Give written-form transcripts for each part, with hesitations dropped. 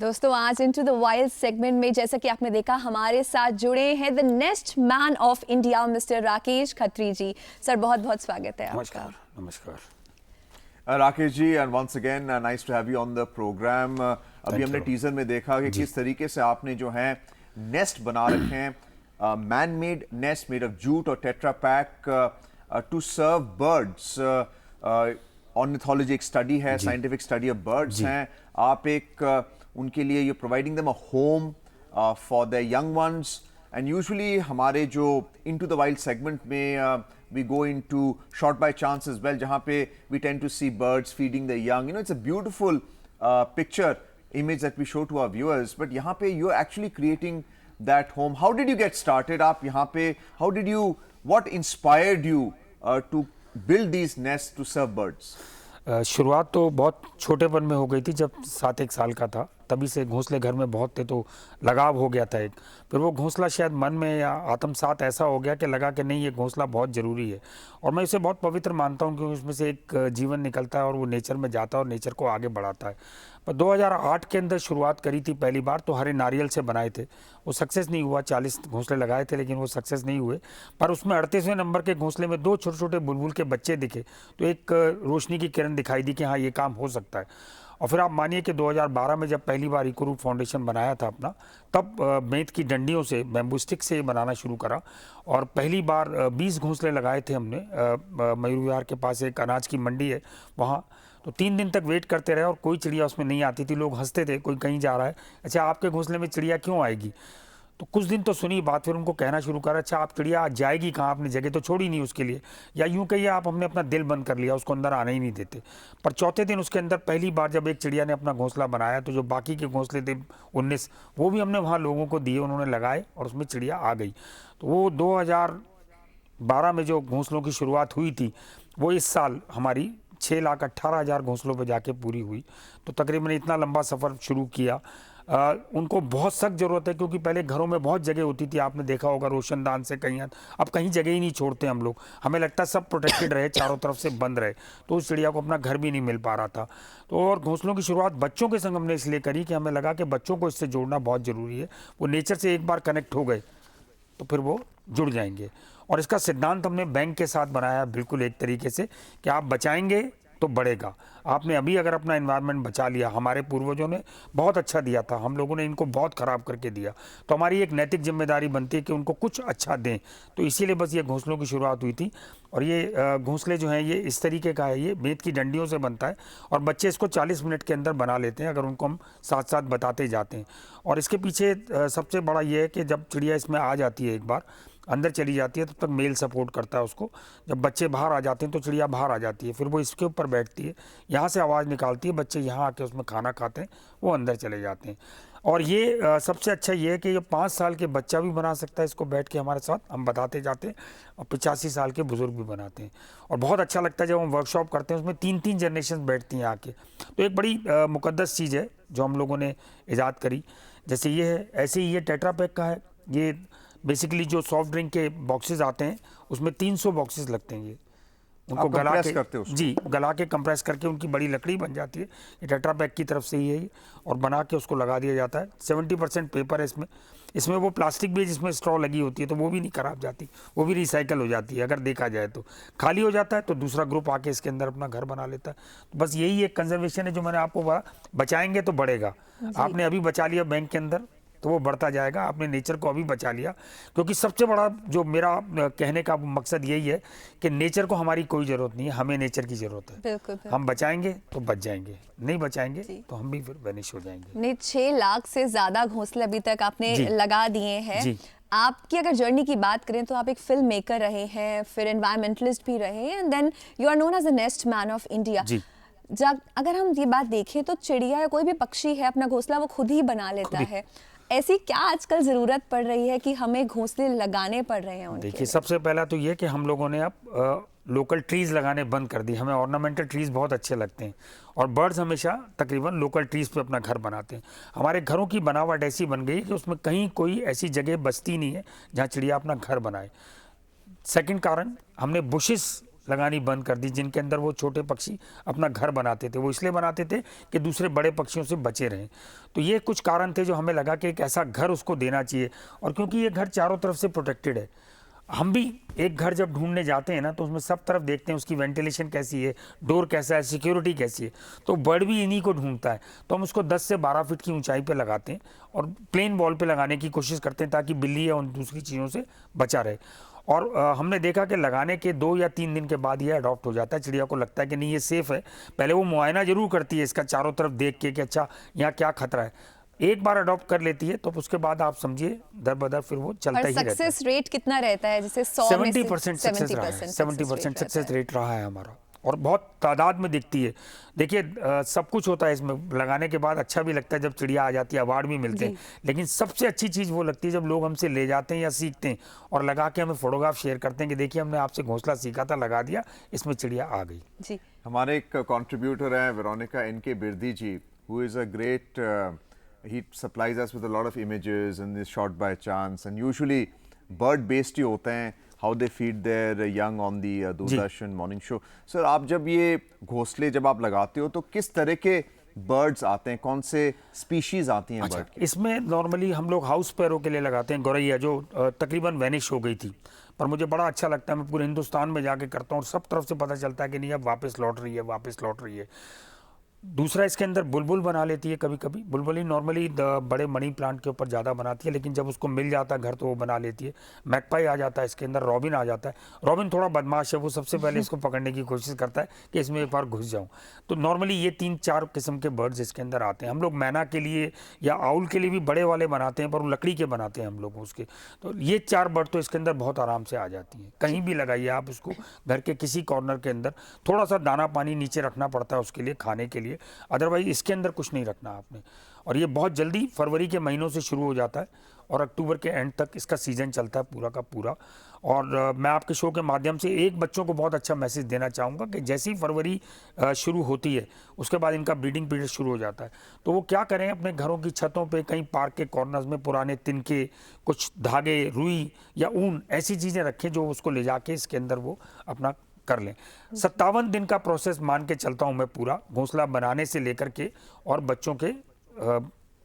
दोस्तों आज into the wild segment में जैसा कि आपने देखा हमारे साथ जुड़े हैं the nest man of India mister Rakesh Khatri ji. Sir बहुत बहुत स्वागत है आपका। नमस्कार नमस्कार Rakesh ji, and once again nice to have you on the programme. अभी हमने टीजर में देखा कि किस तरीके से आपने जो है नेस्ट बना रखे हैं, man made nest made of jute और tetra pak to serve birds. Ornithology एक स्टडी है, साइंटिफिक स्टडी ऑफ बर्ड्स हैं। आप एक उनके लिए you providing them a home for the young ones. And usually हमारे जो इनटू द वाइल्ड सेगमेंट में we go into shot by chance as well, जहाँ पे we tend to see birds feeding the young. You know, it's a beautiful picture image that we show to our viewers. But यहाँ पे you're actually creating that home. How did you get started? आप यहाँ पे how did you, what inspired you to build these nests to serve birds? शुरुआत तो बहुत छोटेपन में हो गई थी, जब 7-1 साल का था। तभी से घोंसले घर में बहुत थे तो लगाव हो गया था एक। फिर वो घोंसला शायद मन में या आत्मसात ऐसा हो गया कि लगा कि नहीं, ये घोंसला बहुत ज़रूरी है और मैं इसे बहुत पवित्र मानता हूँ क्योंकि उसमें से एक जीवन निकलता है और वो नेचर में जाता है और नेचर को आगे बढ़ाता है। पर 2008 के अंदर शुरुआत करी थी पहली बार, तो हरे नारियल से बनाए थे। वो सक्सेस नहीं हुआ, 40 घोंसले लगाए थे लेकिन वो सक्सेस नहीं हुए। पर उसमें 38वें नंबर के घोंसले में 2 छोटे छोटे बुलबुल के बच्चे दिखे तो एक रोशनी की किरण दिखाई दी कि हाँ ये काम हो सकता है। और फिर आप मानिए कि 2012 में जब पहली बार इको रूट फाउंडेशन बनाया था अपना, तब बेंत की डंडियों से, बैम्बू स्टिक से बनाना शुरू करा और पहली बार 20 घोंसले लगाए थे हमने। मयूर विहार के पास एक अनाज की मंडी है वहाँ, तो 3 दिन तक वेट करते रहे और कोई चिड़िया उसमें नहीं आती थी। लोग हंसते थे, कोई कहीं जा रहा है, अच्छा आपके घोंसले में चिड़िया क्यों आएगी? तो कुछ दिन तो सुनी बात, फिर उनको कहना शुरू करा, अच्छा आप चिड़िया जाएगी कहाँ, आपने जगह तो छोड़ी नहीं उसके लिए, या यूँ कहिए आप हमने अपना दिल बंद कर लिया, उसको अंदर आने ही नहीं देते। पर चौथे दिन उसके अंदर पहली बार जब एक चिड़िया ने अपना घोंसला बनाया तो जो बाकी के घोंसले थे 19, वो भी हमने वहाँ लोगों को दिए, उन्होंने लगाए और उसमें चिड़िया आ गई। तो वो 2012 में जो घोंसलों की शुरुआत हुई थी वो इस साल हमारी 6,18,000 घोंसलों पर जाके पूरी हुई। तो तकरीबन इतना लंबा सफ़र शुरू किया। उनको बहुत सख्त ज़रूरत है क्योंकि पहले घरों में बहुत जगह होती थी, आपने देखा होगा रोशनदान से कहीं, अब कहीं जगह ही नहीं छोड़ते हम लोग। हमें लगता है सब प्रोटेक्टेड रहे, चारों तरफ से बंद रहे, तो उस चिड़िया को अपना घर भी नहीं मिल पा रहा था। तो और घोंसलों की शुरुआत बच्चों के संग हमने इसलिए करी कि हमें लगा कि बच्चों को इससे जोड़ना बहुत ज़रूरी है। वो नेचर से एक बार कनेक्ट हो गए तो फिर वो जुड़ जाएंगे। और इसका सिद्धांत हमने बैंक के साथ बनाया बिल्कुल एक तरीके से कि आप बचाएंगे तो बढ़ेगा। आपने अभी अगर अपना एनवायरनमेंट बचा लिया, हमारे पूर्वजों ने बहुत अच्छा दिया था, हम लोगों ने इनको बहुत ख़राब करके दिया, तो हमारी एक नैतिक जिम्मेदारी बनती है कि उनको कुछ अच्छा दें। तो इसीलिए बस ये घोंसलों की शुरुआत हुई थी। और ये घोंसले जो हैं ये इस तरीके का है, ये बेंत की डंडियों से बनता है और बच्चे इसको 40 मिनट के अंदर बना लेते हैं अगर उनको हम साथ साथ बताते जाते हैं। और इसके पीछे सबसे बड़ा ये है कि जब चिड़िया इसमें आ जाती है, एक बार अंदर चली जाती है, तब तक मेल सपोर्ट करता है उसको। जब बच्चे बाहर आ जाते हैं तो चिड़िया बाहर आ जाती है, फिर वो इसके ऊपर बैठती है, यहाँ से आवाज़ निकालती है, बच्चे यहाँ आके उसमें खाना खाते हैं, वो अंदर चले जाते हैं। और ये सबसे अच्छा ये है कि ये 5 साल के बच्चा भी बना सकता है इसको बैठ के हमारे साथ, हम बताते जाते हैं, और 85 साल के बुज़ुर्ग भी बनाते हैं। और बहुत अच्छा लगता है जब हम वर्कशॉप करते हैं, उसमें 3-3 जनरेशन बैठती हैं आके। तो एक बड़ी मुक़द्दस चीज़ है जो हम लोगों ने ईजाद करी। जैसे ये है, ऐसे ही ये टेट्रा पैक का है। ये बेसिकली जो सॉफ्ट ड्रिंक के बॉक्सेस आते हैं उसमें 300 बॉक्सेस लगते हैं। ये उनको गला के करते हो? जी, गला के कंप्रेस करके उनकी बड़ी लकड़ी बन जाती है। ये टेट्रा पैक की तरफ से ही है ये, और बना के उसको लगा दिया जाता है। 70% पेपर है इसमें वो प्लास्टिक भी जिसमें स्ट्रॉ लगी होती है तो वो भी नहीं खराब जाती, वो भी रिसाइकल हो जाती है। अगर देखा जाए तो खाली हो जाता है तो दूसरा ग्रुप आके इसके अंदर अपना घर बना लेता है। तो बस यही एक कंजर्वेशन है जो मैंने आपको बोला, बचाएंगे तो बढ़ेगा। आपने अभी बचा लिया बैंक के अंदर तो वो बढ़ता जाएगा, आपने नेचर को अभी बचा लिया। क्योंकि सबसे बड़ा जो मेरा कहने का मकसद यही है कि नेचर को हमारी कोई ज़रूरत नहीं है, हमें नेचर की ज़रूरत है। बिल्कुल। हम बचाएंगे तो बच जाएंगे, नहीं बचाएंगे तो हम भी फिर वैनिश हो जाएंगे। नहीं, 6 लाख से ज़्यादा घोंसले अभी तक आपने लगा दिए हैं। आपकी अगर जर्नी की बात करें तो आप एक फिल्म मेकर रहे हैं, फिर एनवायरमेंटलिस्ट भी रहे हैं, and then you are known as the nest man of India. जब अगर हम ये बात देखें तो चिड़िया या कोई भी पक्षी है अपना घोंसला वो खुद ही बना लेता है। ऐसी क्या आजकल ज़रूरत पड़ रही है कि हमें घोंसले लगाने पड़ रहे हैं उनके? देखिए, सबसे पहला तो ये कि हम लोगों ने अब लोकल ट्रीज़ लगाने बंद कर दी। हमें ऑर्नामेंटल ट्रीज़ बहुत अच्छे लगते हैं और बर्ड्स हमेशा तकरीबन लोकल ट्रीज़ पे अपना घर बनाते हैं। हमारे घरों की बनावट ऐसी बन गई कि उसमें कहीं कोई ऐसी जगह बचती नहीं है जहाँ चिड़िया अपना घर बनाए। सेकंड कारण, हमने बुशेस लगानी बंद कर दी, जिनके अंदर वो छोटे पक्षी अपना घर बनाते थे। वो इसलिए बनाते थे कि दूसरे बड़े पक्षियों से बचे रहें। तो ये कुछ कारण थे जो हमें लगा कि एक ऐसा घर उसको देना चाहिए। और क्योंकि ये घर चारों तरफ से प्रोटेक्टेड है, हम भी एक घर जब ढूंढने जाते हैं ना तो उसमें सब तरफ देखते हैं उसकी वेंटिलेशन कैसी है, डोर कैसा है, सिक्योरिटी कैसी है। तो बर्ड भी इन्हीं को ढूंढता है। तो हम उसको 10 से 12 फीट की ऊंचाई पे लगाते हैं और प्लेन वॉल पे लगाने की कोशिश करते हैं ताकि बिल्ली या उन दूसरी चीज़ों से बचा रहे। और हमने देखा कि लगाने के 2 या 3 दिन के बाद ये अडॉप्ट हो जाता है। चिड़िया को लगता है कि नहीं ये सेफ़ है। पहले वो मुआयना जरूर करती है इसका चारों तरफ देख के कि अच्छा यहाँ क्या खतरा है। एक बार अडॉप्ट कर लेती है तो उसके बाद आप समझिए दर बदर फिर वो चलता ही रहता है। सक्सेस रेट कितना रहता है? जैसे 100 में 70% सक्सेस रहा है, 70% सक्सेस रेट रहा है हमारा, और बहुत तादाद में दिखती है। देखिए सब कुछ होता है इसमें, लगाने के बाद अच्छा भी लगता है जब चिड़िया आ जाती है, अवार्ड भी मिलते हैं, लेकिन सबसे अच्छी चीज़ वो लगती है जब लोग हमसे ले जाते हैं या सीखते हैं और लगा के हमें फोटोग्राफ शेयर करते हैं कि देखिए हमने आपसे घोंसला सीखा था, लगा दिया, इसमें चिड़िया आ गई। जी, हमारे एक कंट्रीब्यूटर हैं Veronica NK Birdi ji, who is a great, he supplies us with a lot of images and is shot by chance and usually bird based ही होते हैं, how they feed their young on the Doordarshan morning show. Sir आप जब ये घोंसले जब आप लगाते हो तो किस तरह के बर्ड्स आते हैं, कौन से स्पीशीज आती हैं बर्ड की? इसमें नॉर्मली हम लोग हाउस पैरों के लिए लगाते हैं गौरैया, जो तकरीबन वैनिश हो गई थी, पर मुझे बड़ा अच्छा लगता है। मैं पूरे हिंदुस्तान में जाके करता हूँ और सब तरफ से पता चलता है कि नहीं अब वापस लौट रही है, वापस लौट रही है। दूसरा इसके अंदर बुलबुल बना लेती है कभी कभी। बुलबुल ही नॉर्मली बड़े मनी प्लांट के ऊपर ज़्यादा बनाती है, लेकिन जब उसको मिल जाता है घर तो वो बना लेती है। मैकपाई आ जाता है इसके अंदर, रॉबिन आ जाता है। रॉबिन थोड़ा बदमाश है, वो सबसे पहले इसको पकड़ने की कोशिश करता है कि इसमें एक बार घुस जाऊँ। तो नॉर्मली ये 3-4 किस्म के बर्ड्स इसके अंदर आते हैं। हम लोग मैना के लिए या आउल के लिए भी बड़े वाले बनाते हैं, पर वो लकड़ी के बनाते हैं हम लोग उसके। तो ये 4 बर्ड तो इसके अंदर बहुत आराम से आ जाती हैं। कहीं भी लगाइए आप उसको, घर के किसी कॉर्नर के अंदर। थोड़ा सा दाना पानी नीचे रखना पड़ता है उसके लिए, खाने के लिए, अदरवाइज इसके अंदर कुछ नहीं रखना आपने। और ये बहुत जल्दी फरवरी के महीनों से शुरू हो जाता है और अक्टूबर के एंड तक इसका सीजन चलता है पूरा का पूरा। और मैं आपके शो के माध्यम से एक बच्चों को बहुत अच्छा मैसेज देना चाहूँगा कि जैसे ही फरवरी शुरू होती है उसके बाद इनका ब्रीडिंग पीरियड शुरू हो जाता है। तो वो क्या करें, अपने घरों की छतों पे, कहीं पार्क के कॉर्नर्स में पुराने तिनके, कुछ धागे, रुई या ऊन, ऐसी चीज़ें रखें जो उसको ले जाके इसके अंदर वो अपना कर लें। 57 दिन का प्रोसेस मान के चलता हूं मैं पूरा, घोंसला बनाने से लेकर के और बच्चों के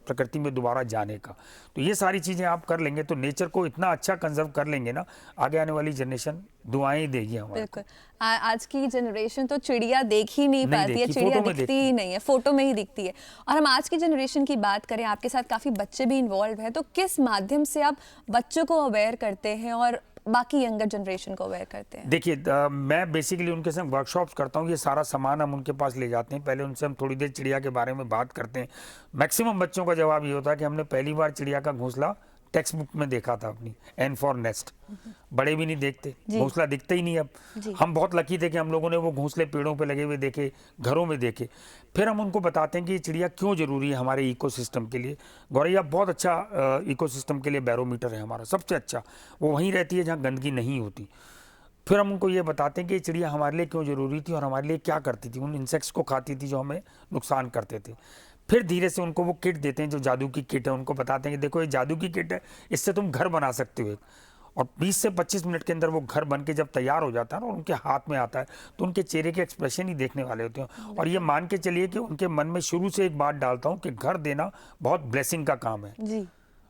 प्रकृति में दोबारा जाने का। तो ये सारी चीज़ें आप कर लेंगे तो नेचर को इतना अच्छा कंजर्व कर लेंगे ना, आगे आने वाली जनरेशन दुआएं ही देगी हमारे। बिल्कुल। आज की जनरेशन तो चिड़िया देख ही नहीं पाती है, चिड़िया दिखती ही नहीं है, फोटो में ही दिखती है। और हम आज की जनरेशन की बात करें, आपके साथ काफ़ी बच्चे भी इन्वॉल्व हैं, तो किस माध्यम से आप बच्चों को अवेयर करते हैं और बाकी यंगर जनरेशन को अवेयर करते हैं? देखिए मैं बेसिकली उनके साथ वर्कशॉप्स करता हूँ। ये सारा सामान हम उनके पास ले जाते हैं, पहले उनसे हम थोड़ी देर चिड़िया के बारे में बात करते हैं। मैक्सिमम बच्चों का जवाब ये होता है कि हमने पहली बार चिड़िया का घोंसला टेक्स्ट बुक में देखा था अपनी, एन फॉर नेस्ट। बड़े भी नहीं देखते, घोंसला दिखता ही नहीं। अब हम बहुत लकी थे कि हम लोगों ने वो घोंसले पेड़ों पे लगे हुए देखे, घरों में देखे। फिर हम उनको बताते हैं कि ये चिड़िया क्यों जरूरी है हमारे इकोसिस्टम के लिए। गौरैया बहुत अच्छा इकोसिस्टम के लिए बैरोमीटर है हमारा, सबसे अच्छा। वो वहीं रहती है जहाँ गंदगी नहीं होती। फिर हम उनको ये बताते हैं कि चिड़िया हमारे लिए क्यों जरूरी थी और हमारे लिए क्या करती थी। उन इंसेक्ट्स को खाती थी जो हमें नुकसान करते थे। फिर धीरे से उनको वो किट देते हैं जो जादू की किट है, उनको बताते हैं कि देखो ये जादू की किट है, इससे तुम घर बना सकते हो। और 20 से 25 मिनट के अंदर वो घर बन के जब तैयार हो जाता है और उनके हाथ में आता है तो उनके चेहरे के एक्सप्रेशन ही देखने वाले होते हैं। और ये मान के चलिए कि उनके मन में शुरू से एक बात डालता हूँ कि घर देना बहुत ब्लेसिंग का काम है जी।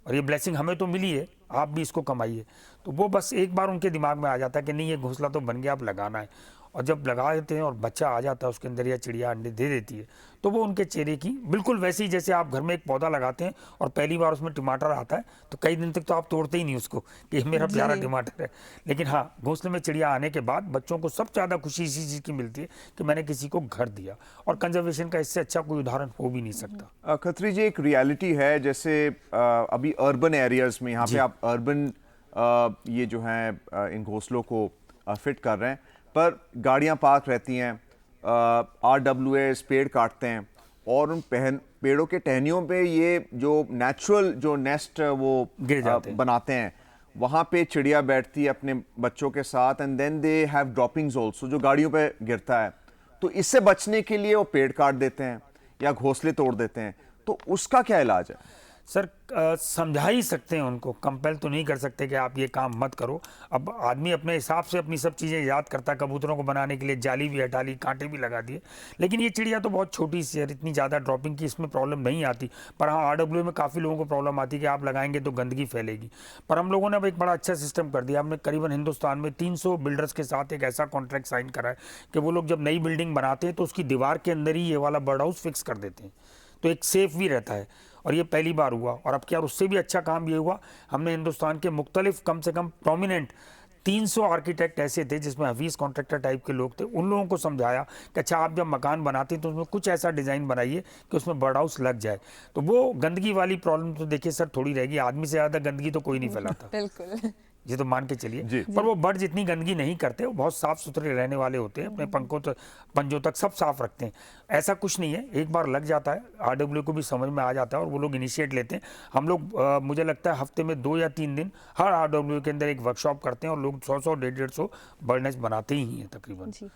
और ये ब्लेसिंग हमें तो मिली है, आप भी इसको कमाइए। तो वो बस एक बार उनके दिमाग में आ जाता है कि नहीं ये घोंसला तो बन गया, अब लगाना है। और जब लगा देते हैं और बच्चा आ जाता है उसके अंदर या चिड़िया अंडे दे देती है, तो वो उनके चेहरे की बिल्कुल वैसे ही जैसे आप घर में एक पौधा लगाते हैं और पहली बार उसमें टमाटर आता है तो कई दिन तक तो आप तोड़ते ही नहीं उसको कि मेरा प्यारा टमाटर है। लेकिन हाँ, घोंसले में चिड़िया आने के बाद बच्चों को सबसे ज़्यादा खुशी इसी चीज़ की मिलती है कि मैंने किसी को घर दिया। और कंजर्वेशन का इससे अच्छा कोई उदाहरण हो भी नहीं सकता। खत्री जी, एक रियलिटी है जैसे अभी अर्बन एरियाज में, यहाँ पे आप अर्बन ये जो है इन घोंसलों को फिट कर रहे हैं, पर गाड़ियां पार्क रहती हैं, RWAs पेड़ काटते हैं और उन पेड़ों के टहनियों पे ये जो नेचुरल जो नेस्ट वो बनाते हैं, वहाँ पे चिड़िया बैठती है अपने बच्चों के साथ and then they have droppings also जो गाड़ियों पे गिरता है। तो इससे बचने के लिए वो पेड़ काट देते हैं या घोंसले तोड़ देते हैं, तो उसका क्या इलाज है? सर समझा ही सकते हैं उनको, कंपेल तो नहीं कर सकते कि आप ये काम मत करो। अब आदमी अपने हिसाब से अपनी सब चीज़ें याद करता है, कबूतरों को बनाने के लिए जाली भी हटा ली, कांटे भी लगा दिए, लेकिन ये चिड़िया तो बहुत छोटी सी है, इतनी ज़्यादा ड्रॉपिंग की इसमें प्रॉब्लम नहीं आती। पर हाँ, RWA में काफ़ी लोगों को प्रॉब्लम आती है कि आप लगाएंगे तो गंदगी फैलेगी। पर हम लोगों ने अब एक बड़ा अच्छा सिस्टम कर दिया, हमने करीबन हिंदुस्तान में 300 बिल्डर्स के साथ एक ऐसा कॉन्ट्रैक्ट साइन करा है कि वो लोग जब नई बिल्डिंग बनाते हैं तो उसकी दीवार के अंदर ही ये वाला बर्ड हाउस फिक्स कर देते हैं, तो एक सेफ भी रहता है। और ये पहली बार हुआ। और अब क्या, उससे भी अच्छा काम ये हुआ, हमने हिंदुस्तान के मुख्तलिफ कम से कम प्रोमिनेंट 300 आर्किटेक्ट ऐसे थे जिसमें हफीज़ कॉन्ट्रैक्टर टाइप के लोग थे, उन लोगों को समझाया कि अच्छा आप जब मकान बनाते हैं तो उसमें कुछ ऐसा डिज़ाइन बनाइए कि उसमें बर्ड हाउस लग जाए। तो वो गंदगी वाली प्रॉब्लम तो देखिए सर थोड़ी रहेगी, आदमी से ज़्यादा गंदगी तो कोई नहीं फैलाता। बिल्कुल, ये तो मान के चलिए। पर वो बर्ड जितनी गंदगी नहीं करते, वो बहुत साफ सुथरे रहने वाले होते हैं, अपने पंजों तक सब साफ रखते हैं। ऐसा कुछ नहीं है, एक बार लग जाता है, RWA को भी समझ में आ जाता है और वो लोग इनिशिएट लेते हैं। हम लोग मुझे लगता है हफ्ते में 2 या 3 दिन हर RWA के अंदर एक वर्कशॉप करते हैं और लोग 100-100, 150-150 बर्ड नेस्ट बनाते ही हैं तकरीबन।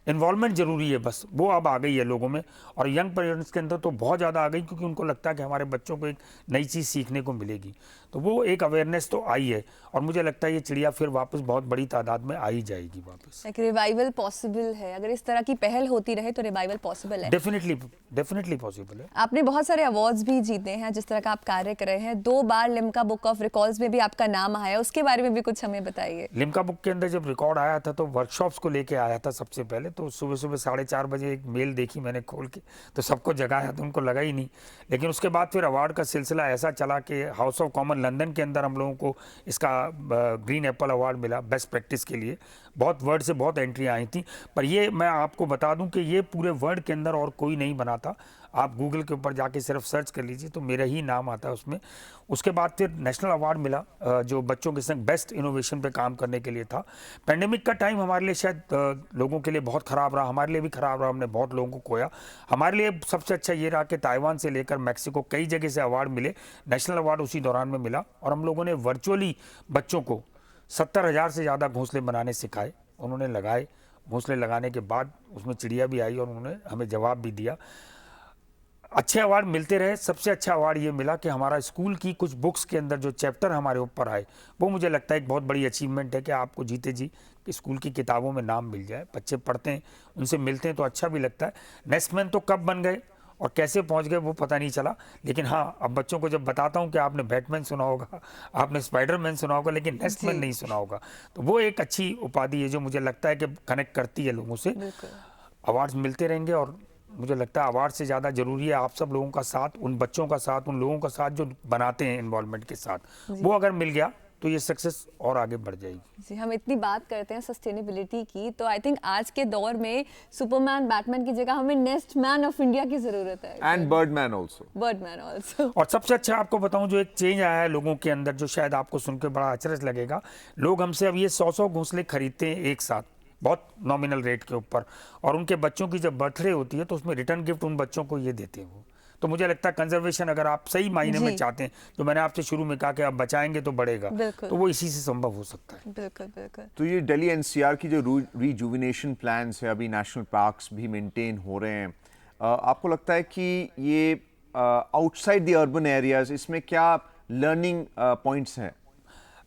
इन्वॉल्वमेंट जरूरी है, बस वो अब आ गई है लोगों में, और यंग पेरेंट्स के अंदर तो बहुत ज़्यादा आ गई, क्योंकि उनको लगता है कि हमारे बच्चों को एक नई चीज़ सीखने को मिलेगी। तो वो एक अवेयरनेस तो आई है, और मुझे लगता है ये चिड़िया फिर वापस बहुत बड़ी तादाद में आ ही जाएगी वापस। एक रिवाइवल पॉसिबल है, अगर इस तरह की पहल होती रहे तो रिवाइवल पॉसिबल है। डेफिनेटली पॉसिबल है। आपने बहुत सारे अवार्ड्स भी जीते हैं जिस तरह का आप कार्य कर रहे हैं, 2 बार लिम्का बुक ऑफ रिकॉर्ड्स में भी आपका नाम आया, उसके बारे में भी कुछ हमें बताइए। लिम्का बुक के अंदर जब रिकॉर्ड आया था तो वर्कशॉप्स को लेके आया था सबसे पहले, तो सुबह 4:30 बजे एक मेल देखी मैंने खोल के, तो सबको जगाया, तो उनको लगा ही नहीं। लेकिन उसके बाद फिर अवार्ड का सिलसिला ऐसा चला कि हाउस ऑफ कॉमन लंदन के अंदर हम लोगों को इसका ग्रीन एप्पल अवार्ड मिला बेस्ट प्रैक्टिस के लिए। बहुत वर्ल्ड से बहुत एंट्री आई थी, पर ये मैं आपको बता दूं कि ये पूरे वर्ल्ड के अंदर और कोई नहीं बनाता। आप गूगल के ऊपर जाके सिर्फ सर्च कर लीजिए तो मेरा ही नाम आता है उसमें। उसके बाद फिर नेशनल अवार्ड मिला जो बच्चों के संग बेस्ट इनोवेशन पे काम करने के लिए था। पेंडेमिक का टाइम हमारे लिए शायद लोगों के लिए बहुत ख़राब रहा, हमारे लिए भी ख़राब रहा, हमने बहुत लोगों को खोया। हमारे लिए सबसे अच्छा ये रहा कि ताइवान से लेकर मैक्सिको कई जगह से अवार्ड मिले, नेशनल अवार्ड उसी दौरान में मिला। और हम लोगों ने वर्चुअली बच्चों को 70,000 से ज़्यादा घोंसले बनाने सिखाए, उन्होंने लगाए। घोंसले लगाने के बाद उसमें चिड़िया भी आई और उन्होंने हमें जवाब भी दिया। अच्छे अवार्ड मिलते रहे। सबसे अच्छा अवार्ड ये मिला कि हमारा स्कूल की कुछ बुक्स के अंदर जो चैप्टर हमारे ऊपर आए, वो मुझे लगता है एक बहुत बड़ी अचीवमेंट है कि आपको जीते जी कि स्कूल की किताबों में नाम मिल जाए। बच्चे पढ़ते हैं, उनसे मिलते हैं तो अच्छा भी लगता है। नेस्टमैन तो कब बन गए और कैसे पहुंच गए वो पता नहीं चला, लेकिन हाँ, अब बच्चों को जब बताता हूँ कि आपने बैटमैन सुना होगा, आपने स्पाइडरमैन सुना होगा, लेकिन नेस्टमैन नहीं सुना होगा, तो वो एक अच्छी उपाधि है जो मुझे लगता है कि कनेक्ट करती है लोगों से। अवार्ड्स मिलते रहेंगे और मुझे लगता है अवार्ड से ज़्यादा ज़रूरी है आप सब लोगों का साथ, उन बच्चों का साथ, उन लोगों का साथ जो बनाते हैं इन्वॉल्वमेंट के साथ, वो अगर मिल गया तो ये सक्सेस और आगे बढ़ जाएगी। जी, हम इतनी बात करते हैं सस्टेनेबिलिटी की, तो आई थिंक आज के दौर में सुपरमैन बैटमैन की जगह हमें नेस्ट मैन ऑफ इंडिया की जरूरत है, एंड बर्डमैन आल्सो। और सबसे अच्छा आपको बताऊं जो एक चेंज आया है लोगों के अंदर, जो शायद आपको सुनकर बड़ा अचरज लगेगा, लोग हमसे अब ये 100-100 घोंसले खरीदते हैं एक साथ, बहुत नॉमिनल रेट के ऊपर, और उनके बच्चों की जब बर्थडे होती है तो उसमें रिटर्न गिफ्ट उन बच्चों को ये देते हैं वो। तो मुझे लगता है कंजर्वेशन अगर आप सही मायने में चाहते हैं, जो मैंने आपसे शुरू में कहा कि आप बचाएंगे तो बढ़ेगा, तो वो इसी से संभव हो सकता है। बिल्कुल बिल्कुल। तो ये दिल्ली NCR की जो रिजुविनेशन प्लान्स है, अभी नेशनल पार्क्स भी मेंटेन हो रहे हैं, आपको लगता है कि ये आउटसाइड द अर्बन एरियाज, इसमें क्या लर्निंग पॉइंट्स हैं?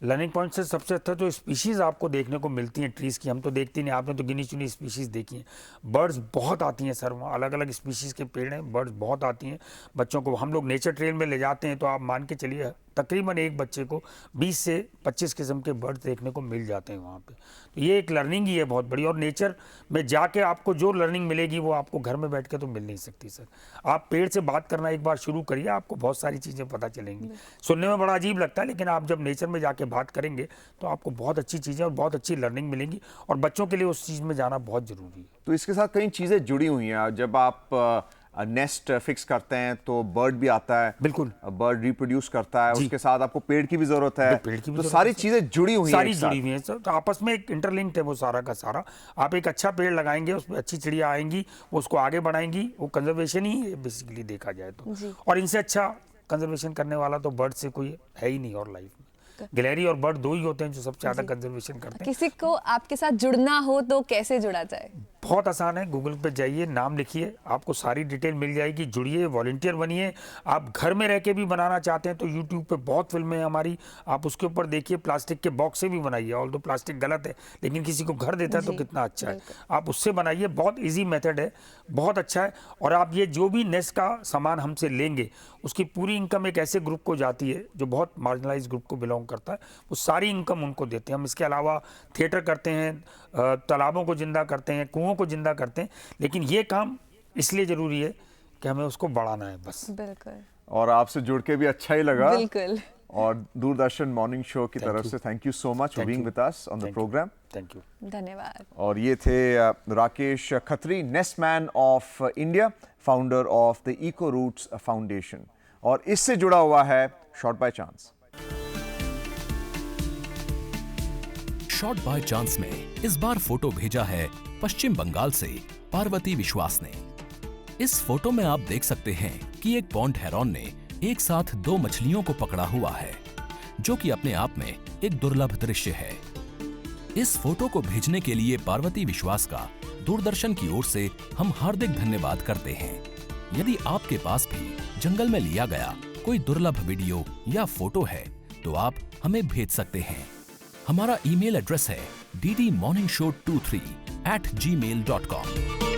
लर्निंग पॉइंट से सबसे अच्छा तो स्पीशीज़ आपको देखने को मिलती हैं ट्रीज़ की, हम तो देखते नहीं, आपने तो गिनी चुनी स्पीशीज़ देखी हैं। बर्ड्स बहुत आती हैं सर, वहाँ अलग अलग स्पीशीज़ के पेड़ हैं, बर्ड्स बहुत आती हैं। बच्चों को हम लोग नेचर ट्रेल में ले जाते हैं तो आप मान के चलिए तकरीबन एक बच्चे को 20 से 25 किस्म के बर्ड्स देखने को मिल जाते हैं वहाँ पे। तो ये एक लर्निंग ही है बहुत बड़ी, और नेचर में जाके आपको जो लर्निंग मिलेगी वो आपको घर में बैठ के तो मिल नहीं सकती सर। आप पेड़ से बात करना एक बार शुरू करिए, आपको बहुत सारी चीज़ें पता चलेंगी। सुनने में बड़ा अजीब लगता है, लेकिन आप जब नेचर में जाके बात करेंगे तो आपको बहुत अच्छी चीज़ें और बहुत अच्छी लर्निंग मिलेंगी, और बच्चों के लिए उस चीज़ में जाना बहुत ज़रूरी है। तो इसके साथ कई चीज़ें जुड़ी हुई हैं। जब आप नेस्ट फिक्स करते हैं तो बर्ड भी आता है, बिल्कुल, बर्ड रिप्रोड्यूस करता है, उसके साथ आपको पेड़ की भी जरूरत है, तो सारी चीजें जुड़ी हुई हैं, सारी जुड़ी हुई हैं, तो आपस में एक इंटरलिंक्ड है वो सारा का सारा। आप एक अच्छा पेड़ लगाएंगे, उसमें अच्छी चिड़िया आएंगी, वो उसको आगे बढ़ाएंगी, वो कंजर्वेशन ही है बेसिकली देखा जाए तो। और इनसे अच्छा कंजर्वेशन करने वाला तो बर्ड से कोई है ही नहीं, और लाइफ में गिलहरी और बर्ड 2 ही होते हैं जो सबसे ज्यादा कंजर्वेशन करते हैं। किसी को आपके साथ जुड़ना हो तो कैसे जुड़ा जाए? बहुत आसान है, गूगल पे जाइए, नाम लिखिए, आपको सारी डिटेल मिल जाएगी, जुड़िए, वॉलंटियर बनिए। आप घर में रह के भी बनाना चाहते हैं तो यूट्यूब पे बहुत फिल्में हैं हमारी, आप उसके ऊपर देखिए, प्लास्टिक के बॉक्स से भी बनाइए, ऑल दो प्लास्टिक गलत है लेकिन किसी को घर देता है तो कितना अच्छा है, आप उससे बनाइए, बहुत ईजी मेथड है, बहुत अच्छा है। और आप ये जो भी नेस्ट का सामान हमसे लेंगे उसकी पूरी इनकम एक ऐसे ग्रुप को जाती है जो बहुत मार्जिनलाइज ग्रुप को बिलोंग करता है, वो सारी इनकम उनको देते हैं। हम इसके अलावा थिएटर करते हैं, तालाबों को जिंदा करते हैं, कुओं को जिंदा करते हैं, लेकिन ये काम इसलिए ज़रूरी है कि हमें उसको बढ़ाना है बस। बिल्कुल। और आपसे जुड़ के भी अच्छा ही लगा। बिल्कुल। और दूरदर्शन मॉर्निंग शो की तरफ से thank you so much for being with us on the programme. Thank you, धन्यवाद। और ये थे Rakesh Khatri, nest man of India, founder of the eco roots foundation, और इससे जुड़ा हुआ है shot by chance. Shot by chance में इस बार फोटो भेजा है पश्चिम बंगाल से पार्वती विश्वास ने। इस फोटो में आप देख सकते हैं कि एक पॉन्ड हेरॉन ने एक साथ 2 मछलियों को पकड़ा हुआ है, जो कि अपने आप में एक दुर्लभ दृश्य है। इस फोटो को भेजने के लिए पार्वती विश्वास का दूरदर्शन की ओर से हम हार्दिक धन्यवाद करते हैं। यदि आपके पास भी जंगल में लिया गया कोई दुर्लभ वीडियो या फोटो है तो आप हमें भेज सकते हैं। हमारा ईमेल एड्रेस है ddmorningshow23@gmail.com।